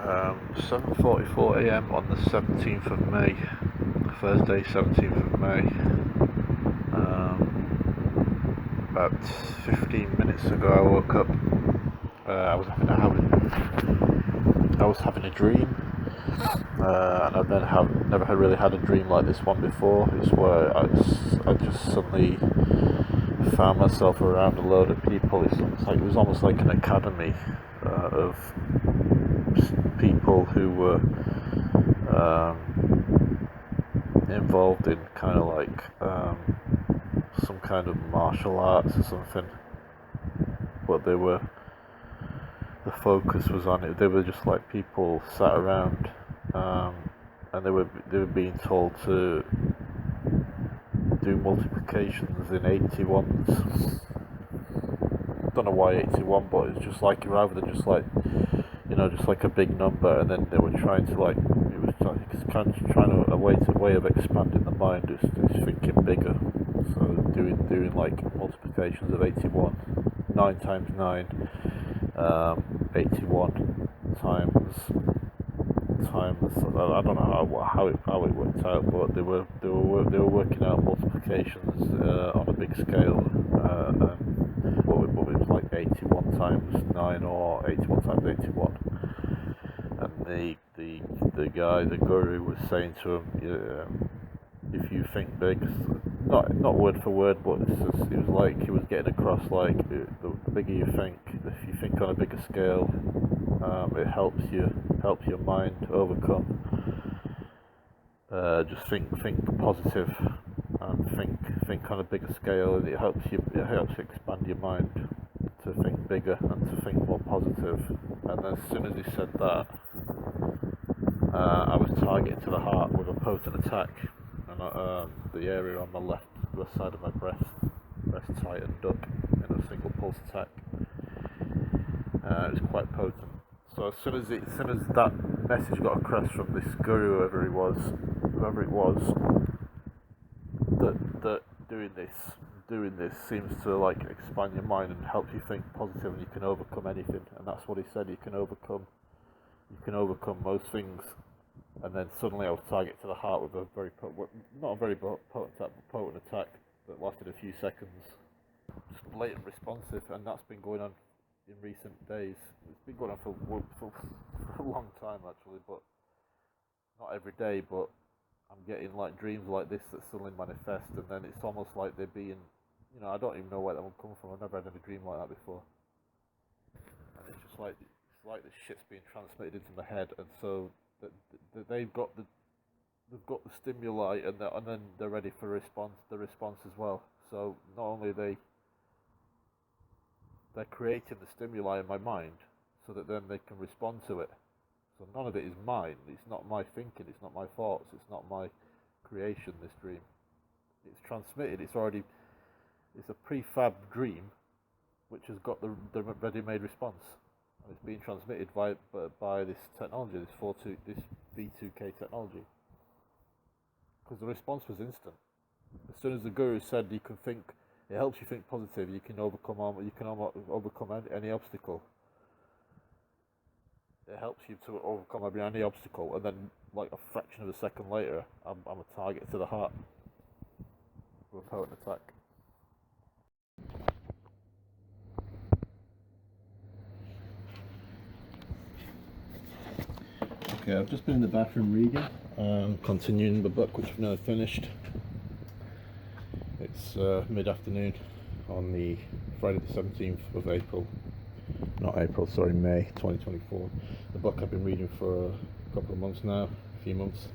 7:44 a.m. on the 17th of May, Thursday, 17th of May. About 15 minutes ago, I woke up. I was having a dream, and I've never had really had a dream like this one before. It's where I just suddenly found myself around a load of people. It was almost like an academy of people who were involved in kind of like some kind of martial arts or something, but the focus was on it. They were just like people sat around, and they were being told to do multiplications in 81s. Don't know why 81, but it's just like, rather than just like, just like a big number, and then they were trying to like, it was like, it's kind of trying to a way of expanding the mind, is thinking bigger. So doing like multiplications of 81, 9 times 9, 81 times I don't know how it worked out, but they were working out multiplications on a big scale, and what it was like 81 times 9 or 81 times 81. And the guy, the guru, was saying to him, if you think big, not word for word, but it was like he was getting across, like the bigger you think, if you think on a bigger scale, it helps your mind overcome. Just think positive, and think on a bigger scale. It helps expand your mind to think bigger and to think more positive. And as soon as he said that, I was targeted to the heart with a potent attack, and the area on my left side of my breast tightened up in a single pulse attack. It was quite potent. So as soon as that message got across from this guru, whoever it was, that doing this seems to like expand your mind and help you think positive, and you can overcome anything. And that's what he said. You can overcome most things. And then suddenly I was targeted to the heart with not a very potent attack that lasted a few seconds. Just blatant responsive, and that's been going on in recent days. It's been going on for a long time actually, but not every day. But I'm getting like dreams like this that suddenly manifest, and then it's almost like they're being, I don't even know where that one come from. I've never had any dream like that before, and it's just like the shit's being transmitted into my head, and so that they've got the stimuli, and then they're ready for the response as well. So not only they're creating the stimuli in my mind, so that then they can respond to it. So none of it is mine. It's not my thinking. It's not my thoughts. It's not my creation. This dream, it's transmitted. It's a prefab dream, which has got the ready-made response. And it's being transmitted by this technology, this V2K technology. Because the response was instant. As soon as the guru said you can think, it helps you think positive, you can overcome any obstacle. It helps you to overcome any obstacle, and then like a fraction of a second later, I'm a target to the heart with a potent attack. Okay, I've just been in the bathroom reading, continuing the book which I've now finished. It's mid-afternoon on the Friday the 17th of May 2024. The book I've been reading for a couple of months now, a few months,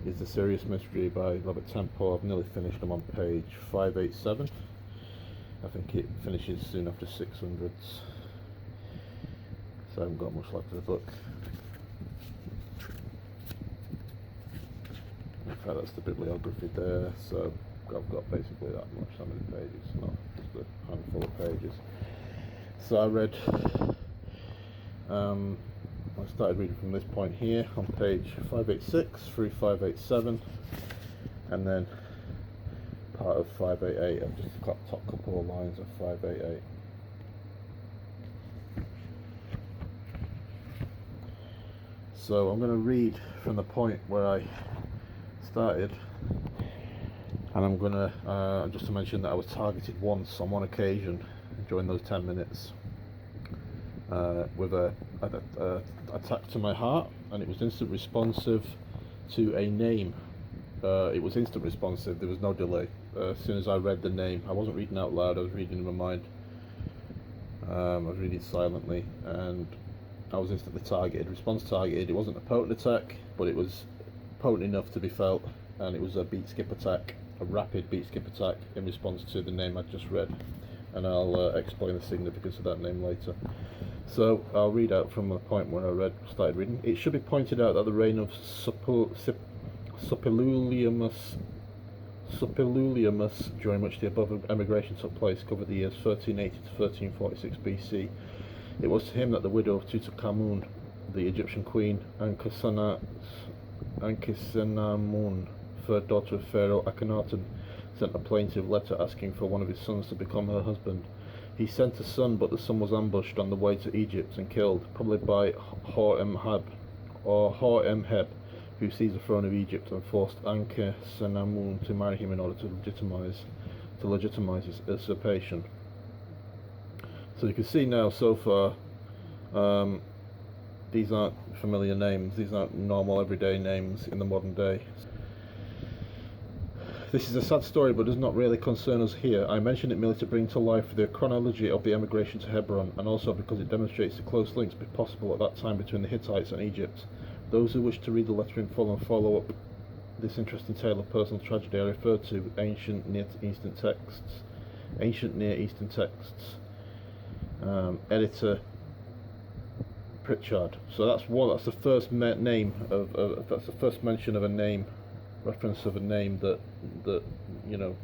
is The Serious Mystery by Robert Temple. I've nearly finished. I'm on page 587. I think it finishes soon after 600s, so I haven't got much left of the book. In fact, that's the bibliography there, so I've got basically that much, how many pages, not just a handful of pages. So I started reading from this point here on page 586 through 587, and then part of 588. I've just got the top couple of lines of 588. So I'm going to read from the point where I started, and I'm going to just to mention that I was targeted once on one occasion during those 10 minutes with a attack to my heart, and it was instant responsive to a name. It was instant responsive, there was no delay. As soon as I read the name, I wasn't reading out loud, I was reading in my mind. I was reading silently, and I was instantly targeted, response targeted. It wasn't a potent attack, but it was potent enough to be felt, and it was a beat skip attack, a rapid beat skip attack in response to the name I just read, and I'll explain the significance of that name later. So I'll read out from the point when I started reading. It should be pointed out that the reign of Suppiluliumus, during which the above emigration took place, covered the years 1380 to 1346 BC. It was to him that the widow of Tutankhamun, the Egyptian queen, Ankhesenamun, third daughter of Pharaoh Akhenaten, sent a plaintive letter asking for one of his sons to become her husband. He sent a son, but the son was ambushed on the way to Egypt and killed, probably by Hor-Emheb, who seized the throne of Egypt and forced Ankhesenamun to marry him in order to legitimize his usurpation. So you can see now, so far, these aren't familiar names, these aren't normal everyday names in the modern day. This is a sad story, but does not really concern us here. I mention it merely to bring to life the chronology of the emigration to Hebron, and also because it demonstrates the close links possible at that time between the Hittites and Egypt. Those who wish to read the letter in full and follow up this interesting tale of personal tragedy, I refer to ancient Near Eastern texts. Editor Pritchard. So that's one. That's the first name of. That's the first mention of a name, reference of a name that you know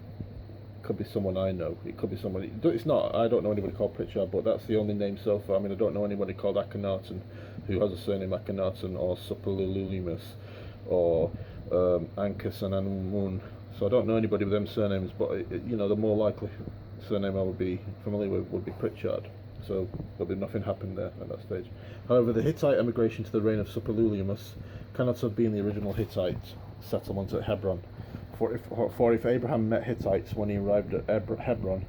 could be someone I know. It could be somebody. It's not. I don't know anybody called Pritchard, but that's the only name so far. I mean, I don't know anybody called Akhenaten who has a surname Akhenaten or Suppiluliumus or Ankhesenamun. So I don't know anybody with them surnames, but you know, the more likely surname I would be familiar with would be Pritchard. So there'll be nothing happened there at that stage. However, the Hittite emigration to the reign of Suppiluliumus cannot have been the original Hittite settlement at Hebron. For if Abraham met Hittites when he arrived at Hebron,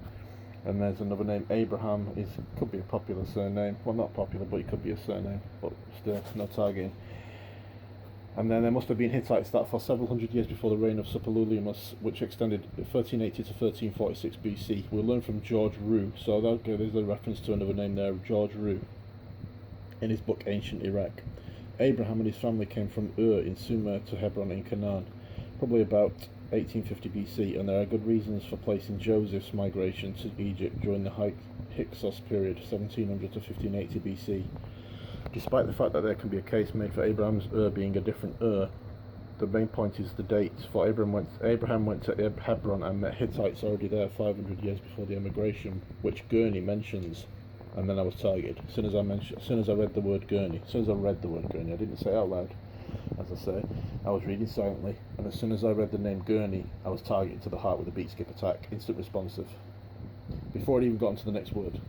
and there's another name, Abraham could be a popular surname. Well, not popular, but it could be a surname, but still, no targeting. And then there must have been Hittites that for several hundred years before the reign of Suppiluliumus, which extended 1380 to 1346 BC. We'll learn from George Roux. So there's a reference to another name there, George Roux, in his book Ancient Iraq. Abraham and his family came from Ur in Sumer to Hebron in Canaan, probably about 1850 BC, and there are good reasons for placing Joseph's migration to Egypt during the Hyksos period, 1700 to 1580 BC. Despite the fact that there can be a case made for Abraham's Ur being a different Ur, the main point is the dates. For Abraham went to Hebron and met Hittites already there 500 years before the emigration, which Gurney mentions. And then I was targeted. As soon as I read the word Gurney, I didn't say it out loud, as I say. I was reading silently, and as soon as I read the name Gurney, I was targeted to the heart with a beat skip attack, instant responsive. Before it even got into the next word,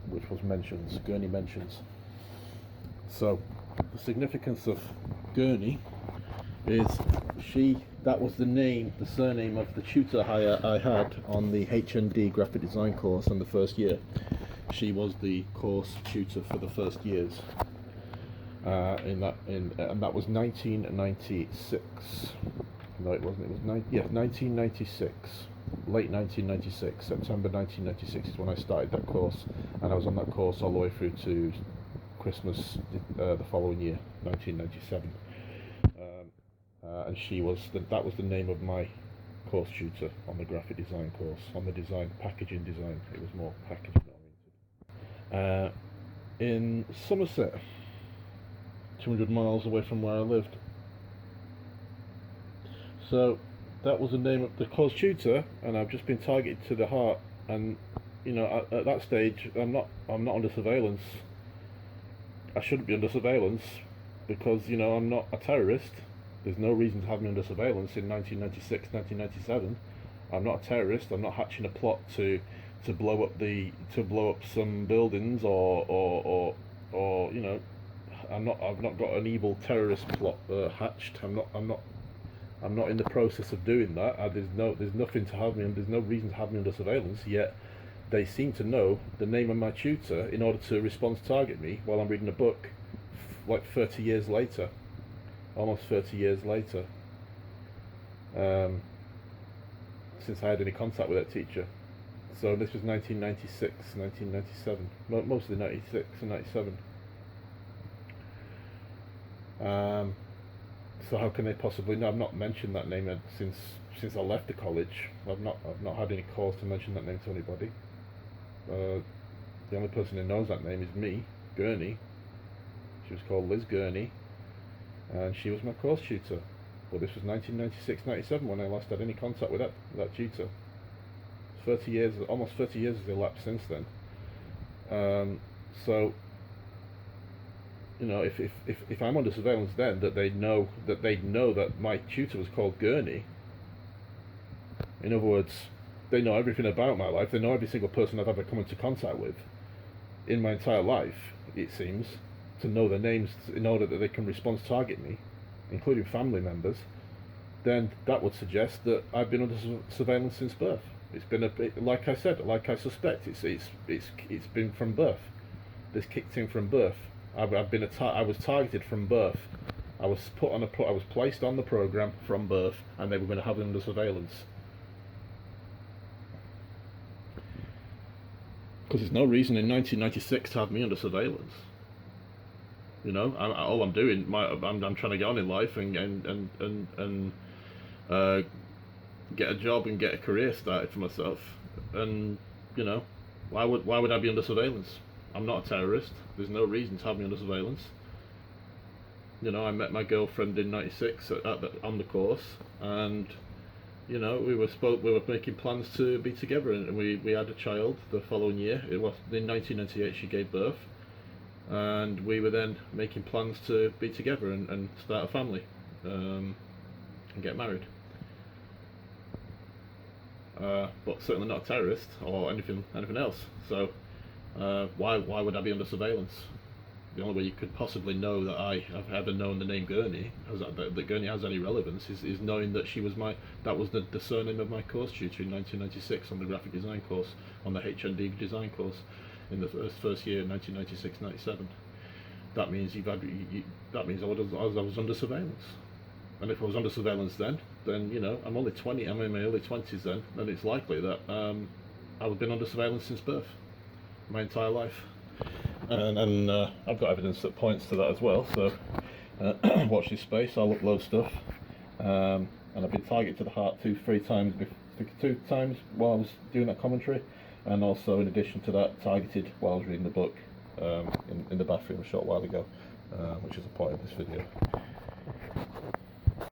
which was mentions. Gurney mentions. So, the significance of Gurney is that was the surname of the tutor I had on the HND graphic design course in the first year. She was the course tutor for the first years. And that was 1996. No, it wasn't. It was 1996. Late 1996, September 1996 is when I started that course, and I was on that course all the way through to Christmas the following year, 1997. And that was the name of my course tutor on the graphic design course, on the packaging design. It was more packaging oriented. In Somerset, 200 miles away from where I lived. So that was the name of the course tutor, and I've just been targeted to the heart. And you know, at that stage, I'm not under surveillance. I shouldn't be under surveillance because, you know, I'm not a terrorist. There's no reason to have me under surveillance in 1996, 1997. I'm not a terrorist. I'm not hatching a plot to blow up some buildings or you know, I've not got an evil terrorist plot hatched. I'm not in the process of doing that. There's nothing to have me, and there's no reason to have me under surveillance. Yet they seem to know the name of my tutor in order to response target me while I'm reading a book, like 30 years later, almost 30 years later, since I had any contact with that teacher. So this was 1996, 1997, mostly 96 and 97. So how can they possibly know? I've not mentioned that name since I left the college. I've not had any cause to mention that name to anybody. The only person who knows that name is me, Gurney. She was called Liz Gurney, and she was my course tutor. Well, this was 1996-97 when I last had any contact with that tutor. 30 years, almost 30 years has elapsed since then. So, you know, if I'm under surveillance then, that they know that my tutor was called Gurney. In other words, they know everything about my life. They know every single person I've ever come into contact with in my entire life, it seems, to know their names in order that they can response target me, including family members. Then that would suggest that I've been under surveillance since birth. It's been like I said, like I suspect, it's been from birth. This kicked in from birth. I was targeted from birth. I was placed on the program from birth, and they were going to have me under surveillance. Because there's no reason in 1996 to have me under surveillance. You know, all I'm doing, I'm trying to get on in life and get a job and get a career started for myself. And you know, why would I be under surveillance? I'm not a terrorist. There's no reason to have me under surveillance. You know, I met my girlfriend in '96 on the course, and you know, we were making plans to be together, and we had a child the following year. It was in 1998 she gave birth, and we were then making plans to be together and start a family, and get married. But certainly not a terrorist or anything else. So why would I be under surveillance? The only way you could possibly know that I have ever known the name Gurney, that Gurney has any relevance, is knowing that that was the surname of my course tutor in 1996 on the graphic design course, on the HND design course in the first year, 1996-97. That means that means I was under surveillance. And if I was under surveillance then you know, I'm only 20. I'm in my early 20s then it's likely that I would have been under surveillance since birth, my entire life. And I've got evidence that points to that as well. So watch this space. I'll upload stuff. And I've been targeted to the heart two times while I was doing that commentary, and also in addition to that, targeted while I was reading the book in the bathroom a short while ago, which is the point of this video.